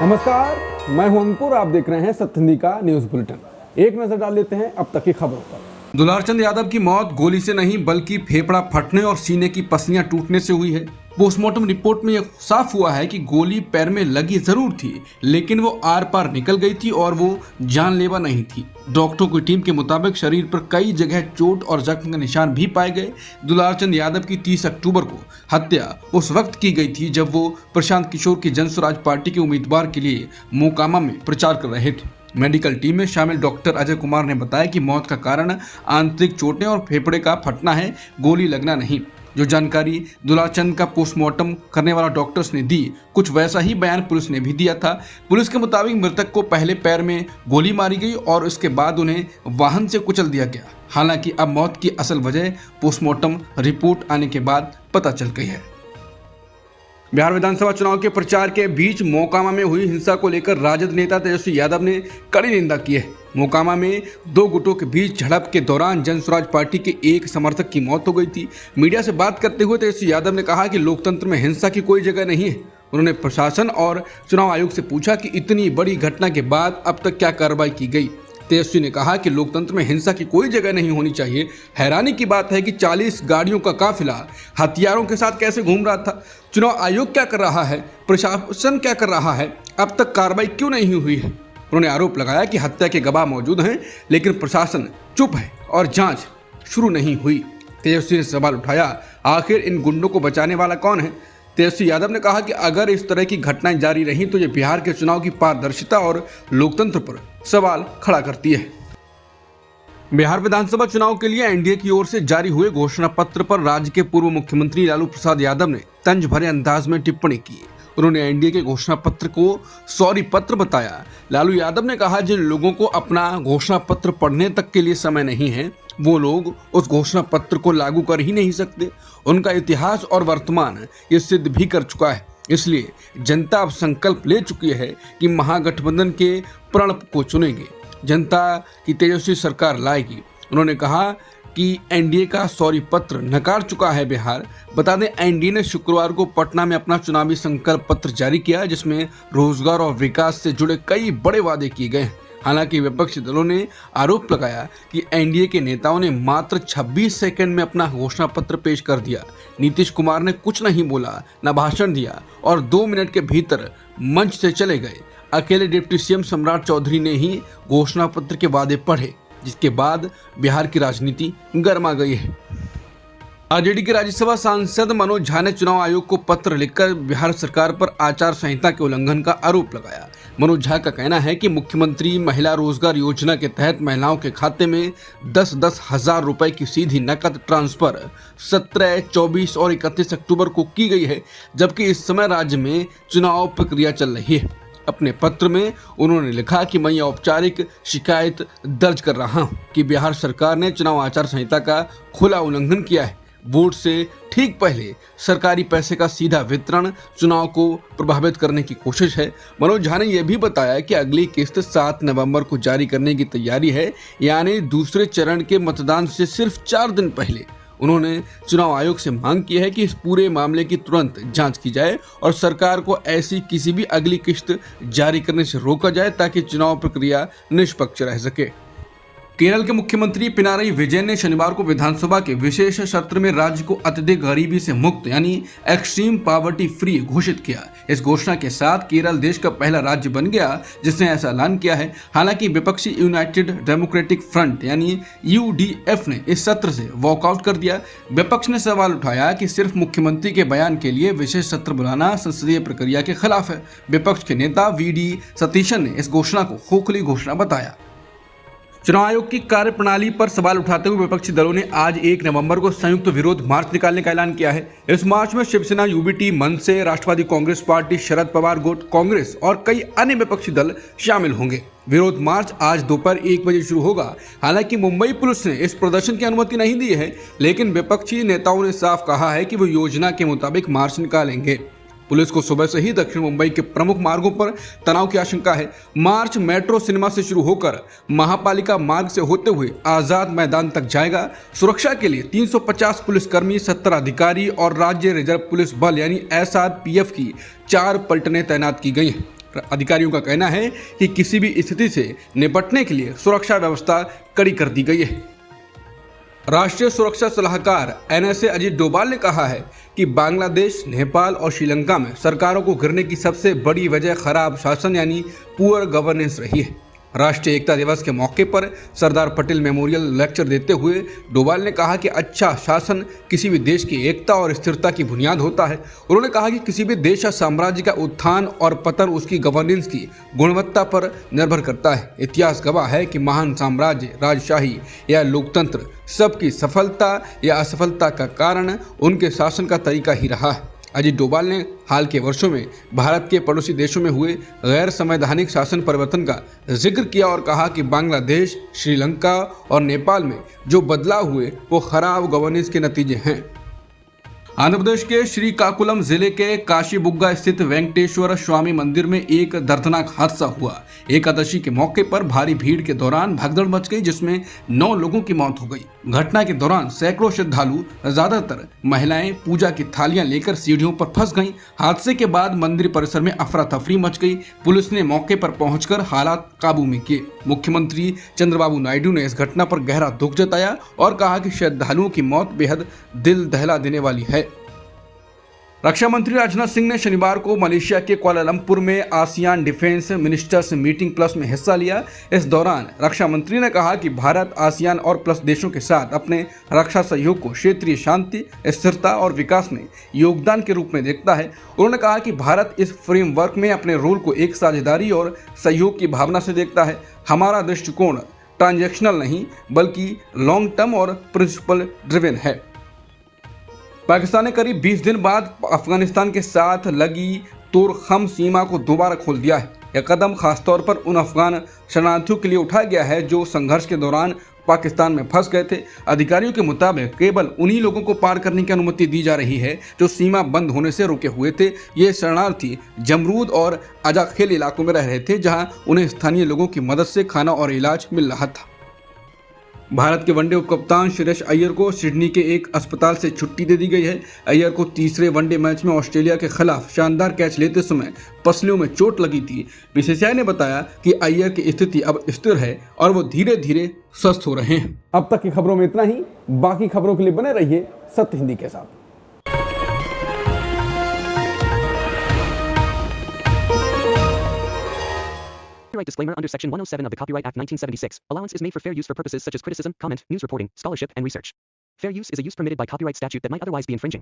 नमस्कार, मैं हूं अंकुर। आप देख रहे हैं सत्य हिंदी का न्यूज बुलेटिन। एक नजर डाल लेते हैं अब तक की खबरों पर। दुलारचंद यादव की मौत गोली से नहीं बल्कि फेफड़ा फटने और सीने की पसलियां टूटने से हुई है। पोस्टमार्टम रिपोर्ट में यह साफ हुआ है कि गोली पैर में लगी जरूर थी, लेकिन वो आर पार निकल गई थी और वो जानलेवा नहीं थी। डॉक्टरों की टीम के मुताबिक शरीर पर कई जगह चोट और जख्म के निशान भी पाए गए। दुलारचंद यादव की 30 अक्टूबर को हत्या उस वक्त की गई थी जब वो प्रशांत किशोर की जनस्वराज पार्टी के उम्मीदवार के लिए मोकामा में प्रचार कर रहे थे। मेडिकल टीम में शामिल डॉक्टर अजय कुमार ने बताया कि मौत का कारण आंतरिक चोटें और फेफड़े का फटना है, गोली लगना नहीं। जो जानकारी दुलारचंद का पोस्टमार्टम करने वाला डॉक्टर्स ने दी, कुछ वैसा ही बयान पुलिस ने भी दिया था। पुलिस के मुताबिक मृतक को पहले पैर में गोली मारी गई और उसके बाद उन्हें वाहन से कुचल दिया गया। हालांकि अब मौत की असल वजह पोस्टमार्टम रिपोर्ट आने के बाद पता चल गई है। बिहार विधानसभा चुनाव के प्रचार के बीच मोकामा में हुई हिंसा को लेकर राजद नेता तेजस्वी यादव ने कड़ी निंदा की है। मोकामा में दो गुटों के बीच झड़प के दौरान जनस्वराज पार्टी के एक समर्थक की मौत हो गई थी। मीडिया से बात करते हुए तेजस्वी यादव ने कहा कि लोकतंत्र में हिंसा की कोई जगह नहीं है। उन्होंने प्रशासन और चुनाव आयोग से पूछा कि इतनी बड़ी घटना के बाद अब तक क्या कार्रवाई की गई। तेजस्वी ने कहा कि लोकतंत्र में हिंसा की कोई जगह नहीं होनी चाहिए। हैरानी की बात है कि 40 गाड़ियों का काफिला हथियारों के साथ कैसे घूम रहा था। चुनाव आयोग क्या कर रहा है, प्रशासन क्या कर रहा है, अब तक कार्रवाई क्यों नहीं हुई है। उन्होंने आरोप लगाया कि हत्या के गवाह मौजूद हैं, लेकिन प्रशासन चुप है और जांच शुरू नहीं हुई। तेजस्वी ने सवाल उठाया, आखिर इन गुंडों को बचाने वाला कौन है। तेजस्वी यादव ने कहा कि अगर इस तरह की घटनाएं जारी रहीं तो ये बिहार के चुनाव की पारदर्शिता और लोकतंत्र पर सवाल खड़ा करती है। बिहार विधानसभा चुनाव के लिए एनडीए की ओर से जारी हुए घोषणा पत्र पर राज्य के पूर्व मुख्यमंत्री लालू प्रसाद यादव ने तंज भरे अंदाज में टिप्पणी की। उन्होंने एनडीए के घोषणा पत्र को सॉरी पत्र बताया। लालू यादव ने कहा, जिन लोगों को अपना घोषणा पत्र पढ़ने तक के लिए समय नहीं है, वो लोग उस घोषणा पत्र को लागू कर ही नहीं सकते। उनका इतिहास और वर्तमान ये सिद्ध भी कर चुका है। इसलिए जनता अब संकल्प ले चुकी है कि महागठबंधन के प्रण को चुनेंगे, जनता की तेजस्वी सरकार लाएगी। उन्होंने कहा कि एनडीए का सॉरी पत्र नकार चुका है बिहार। बता दें, एनडीए ने शुक्रवार को पटना में अपना चुनावी संकल्प पत्र जारी किया, जिसमें रोजगार और विकास से जुड़े कई बड़े वादे किए गए हैं। हालांकि विपक्षी दलों ने आरोप लगाया कि एनडीए के नेताओं ने मात्र 26 सेकंड में अपना घोषणा पत्र पेश कर दिया। नीतीश कुमार ने कुछ नहीं बोला, न भाषण दिया और 2 मिनट के भीतर मंच से चले गए। अकेले डिप्टी सीएम सम्राट चौधरी ने ही घोषणा पत्र के वादे पढ़े, जिसके बाद बिहार की राजनीति गर्मा गई है। आरजेडी के राज्यसभा सांसद मनोज झा ने चुनाव आयोग को पत्र लिखकर बिहार सरकार पर आचार संहिता के उल्लंघन का आरोप लगाया। मनोज झा का कहना है कि मुख्यमंत्री महिला रोजगार योजना के तहत महिलाओं के खाते में 10-10 हजार रुपए की सीधी नकद ट्रांसफर 17, 24 और 31 अक्टूबर को की गई है, जबकि इस समय राज्य में चुनाव प्रक्रिया चल रही है। अपने पत्र में उन्होंने लिखा कि मैं औपचारिक शिकायत दर्ज कर रहा हूं कि बिहार सरकार ने चुनाव आचार संहिता का खुला उल्लंघन किया है। वोट से ठीक पहले सरकारी पैसे का सीधा वितरण चुनाव को प्रभावित करने की कोशिश है। मनोज झा ने यह भी बताया कि अगली किस्त 7 नवंबर को जारी करने की तैयारी है, यानी दूसरे चरण के मतदान से सिर्फ 4 दिन पहले। उन्होंने चुनाव आयोग से मांग की है कि इस पूरे मामले की तुरंत जांच की जाए और सरकार को ऐसी किसी भी अगली किस्त जारी करने से रोका जाए ताकि चुनाव प्रक्रिया निष्पक्ष रह सके। केरल के मुख्यमंत्री पिनाराई विजयन ने शनिवार को विधानसभा के विशेष सत्र में राज्य को अत्यधिक गरीबी से मुक्त यानी एक्सट्रीम पॉवर्टी फ्री घोषित किया। इस घोषणा के साथ केरल देश का पहला राज्य बन गया जिसने ऐसा ऐलान किया है। हालांकि विपक्षी यूनाइटेड डेमोक्रेटिक फ्रंट यानी यूडीएफ ने इस सत्र से वॉकआउट कर दिया। विपक्ष ने सवाल उठाया कि सिर्फ मुख्यमंत्री के बयान के लिए विशेष सत्र बुलाना संसदीय प्रक्रिया के खिलाफ है। विपक्ष के नेता वीडी सतीशन ने इस घोषणा को खोखली घोषणा बताया। चुनाव आयोग की कार्यप्रणाली पर सवाल उठाते हुए विपक्षी दलों ने आज 1 नवंबर को संयुक्त विरोध मार्च निकालने का ऐलान किया है। इस मार्च में शिवसेना, यूबीटी, मनसे, राष्ट्रवादी कांग्रेस पार्टी, शरद पवार गुट, कांग्रेस और कई अन्य विपक्षी दल शामिल होंगे। विरोध मार्च आज दोपहर 1 बजे शुरू होगा। हालांकि मुंबई पुलिस ने इस प्रदर्शन की अनुमति नहीं दी है, लेकिन विपक्षी नेताओं ने साफ कहा है कि वो योजना के मुताबिक मार्च निकालेंगे। पुलिस को सुबह से ही दक्षिण मुंबई के प्रमुख मार्गों पर तनाव की आशंका है। मार्च मेट्रो सिनेमा से शुरू होकर महापालिका मार्ग से होते हुए आजाद मैदान तक जाएगा। सुरक्षा के लिए 350 पुलिसकर्मी, 70 अधिकारी और राज्य रिजर्व पुलिस बल यानी एसआरपीएफ की 4 पलटनें तैनात की गई हैं। अधिकारियों का कहना है कि किसी भी स्थिति से निपटने के लिए सुरक्षा व्यवस्था कड़ी कर दी गई है। राष्ट्रीय सुरक्षा सलाहकार NSA अजीत डोभाल ने कहा है कि बांग्लादेश, नेपाल और श्रीलंका में सरकारों को गिरने की सबसे बड़ी वजह खराब शासन यानी पुअर गवर्नेंस रही है। राष्ट्रीय एकता दिवस के मौके पर सरदार पटेल मेमोरियल लेक्चर देते हुए डोभाल ने कहा कि अच्छा शासन किसी भी देश की एकता और स्थिरता की बुनियाद होता है। उन्होंने कहा कि किसी भी देश या साम्राज्य का उत्थान और पतन उसकी गवर्नेंस की गुणवत्ता पर निर्भर करता है। इतिहास गवाह है कि महान साम्राज्य, राजशाही या लोकतंत्र सबकी सफलता या असफलता का कारण उनके शासन का तरीका ही रहा है। अजीत डोभाल ने हाल के वर्षों में भारत के पड़ोसी देशों में हुए गैर संवैधानिक शासन परिवर्तन का जिक्र किया और कहा कि बांग्लादेश, श्रीलंका और नेपाल में जो बदलाव हुए वो खराब गवर्नेंस के नतीजे हैं। आंध्र प्रदेश के श्रीकाकुलम जिले के काशीबुग्गा स्थित वेंकटेश्वर स्वामी मंदिर में एक दर्दनाक हादसा हुआ। एकादशी के मौके पर भारी भीड़ के दौरान भगदड़ मच गई, जिसमें 9 लोगों की मौत हो गई। घटना के दौरान सैकड़ों श्रद्धालु, ज्यादातर महिलाएं, पूजा की थालियां लेकर सीढ़ियों पर फंस गईं। हादसे के बाद मंदिर परिसर में अफरा तफरी मच गई। पुलिस ने मौके पर पहुंचकर हालात काबू में किए। मुख्यमंत्री चंद्रबाबू नायडू ने इस घटना पर गहरा दुख जताया और कहा कि श्रद्धालुओं की मौत बेहद दिल दहला देने वाली है। रक्षा मंत्री राजनाथ सिंह ने शनिवार को मलेशिया के कुआलालंपुर में ASEAN defence ministers meeting plus में हिस्सा लिया। इस दौरान रक्षा मंत्री ने कहा कि भारत आसियान और प्लस देशों के साथ अपने रक्षा सहयोग को क्षेत्रीय शांति, स्थिरता और विकास में योगदान के रूप में देखता है। उन्होंने कहा कि भारत इस फ्रेमवर्क में अपने रोल को एक साझेदारी और सहयोग की भावना से देखता है। हमारा दृष्टिकोण ट्रांजैक्शनल नहीं बल्कि लॉन्ग टर्म और प्रिंसिपल ड्रिवन है। पाकिस्तान ने करीब 20 दिन बाद अफगानिस्तान के साथ लगी तोरखम सीमा को दोबारा खोल दिया है। यह कदम खासतौर पर उन अफगान शरणार्थियों के लिए उठाया गया है जो संघर्ष के दौरान पाकिस्तान में फंस गए थे। अधिकारियों के मुताबिक केवल उन्हीं लोगों को पार करने की अनुमति दी जा रही है जो सीमा बंद होने से रुके हुए थे। ये शरणार्थी जमरूद और अजाखेल इलाकों में रह रहे थे, जहां उन्हें स्थानीय लोगों की मदद से खाना और इलाज मिल रहा था। भारत के वनडे उपकप्तान श्रेयस अय्यर को सिडनी के एक अस्पताल से छुट्टी दे दी गई है। अय्यर को तीसरे वनडे मैच में ऑस्ट्रेलिया के खिलाफ शानदार कैच लेते समय पसलियों में चोट लगी थी। बीसीसीआई ने बताया कि अय्यर की स्थिति अब स्थिर है और वो धीरे धीरे स्वस्थ हो रहे हैं। अब तक की खबरों में इतना ही। बाकी खबरों के लिए बने रहिए सत्य हिंदी के साथ। Copyright disclaimer under Section 107 of the Copyright Act 1976. Allowance is made for fair use for purposes such as criticism, comment, news reporting, scholarship, and research. Fair use is a use permitted by copyright statute that might otherwise be infringing.